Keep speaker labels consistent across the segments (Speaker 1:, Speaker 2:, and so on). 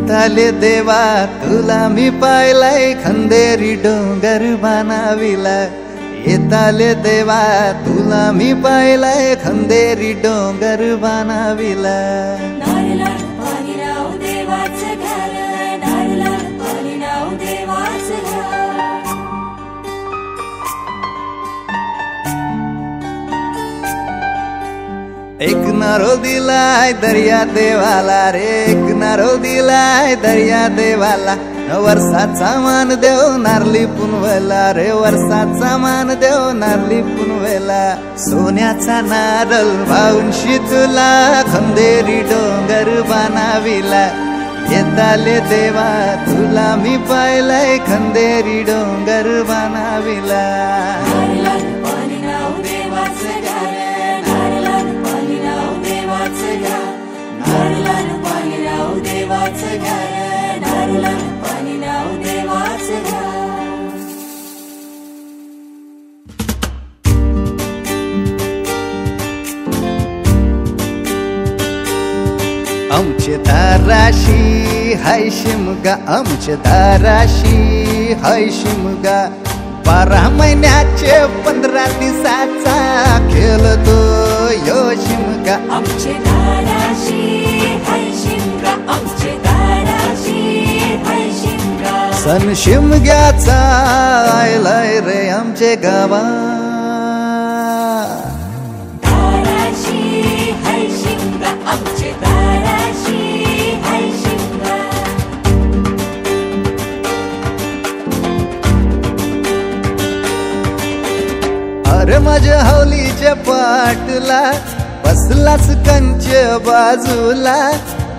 Speaker 1: येताले देवा तुला मी पाहिलाय खंदेरी डोंगर बनाविला येताले देवा तुला मी पाहिलाय खंदेरी डोंगर बनाविला एक नारो दिलाय दर्या देवाला रे एक नारो दिलाय दर्या देवाला वर्षाचा मान देव नारली पुनवेला रे वर्षाचा मान देव नारली पुनवेला सोन्याचा नारळ वाहून तुला खंदेरी डोंगर बनाविला येताले देवा तुला मी पाहिलाय खंदेरी डोंगर बनाविला आमचे दाराशी हाय शिमगा आमचे दाराशी हाय शिमगा 12 महिन्याचे 15 दिवसाचा खेळतो यो शिमगा
Speaker 2: आमचे दाराशी हाय शिमगा आमचे दाराशी हाय शिमगा
Speaker 1: सण शिमग्याचा आयलाय रे आमचे गावा
Speaker 2: दाराशी हाय शिमगा आमचे दाराशी हाय शिमगा
Speaker 1: अरे माझ्या हौलीच्या पाटला बसलाच कंच बाजूला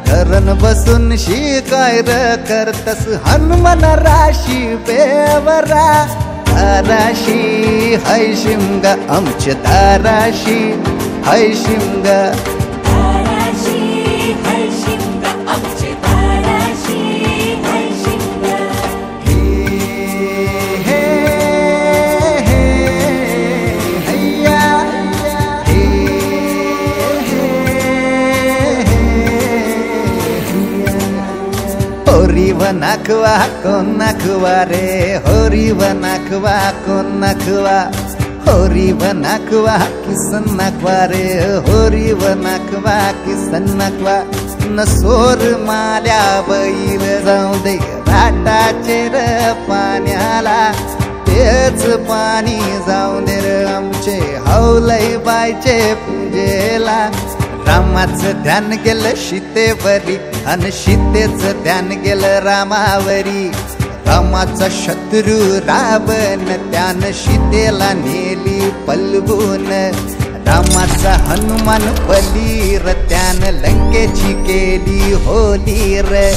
Speaker 1: धरण बसून शिकाय र करतस हनुमान राशी बेवरा दाराशी हाय शिमगा आमच्या दाराशी हाय शिमगा
Speaker 2: दाराशी हाय शिमगा आमचे दाराशी हाय शिमगा
Speaker 1: होरी व नाखवा कोण नाखवा रे होरी व नाखवा कोण नाखवा होरी व नाखवा किसन नाखवा रे होरी व नाखवा किसन नाखवा नसोर माल्या बैल जाऊ दे राटाचे र पाण्याला तेच पाणी जाऊ दे र आमचे हौलई बायचे पूजेला रामाचं ध्यान गेलं सीतेवरी आणि सीतेचं ध्यान गेलं रामावरी रामाचा शत्रू रावण त्यानं सीतेला नेली पलवून रामाचा हनुमान बलीर त्यानं लंकेची केली होली रे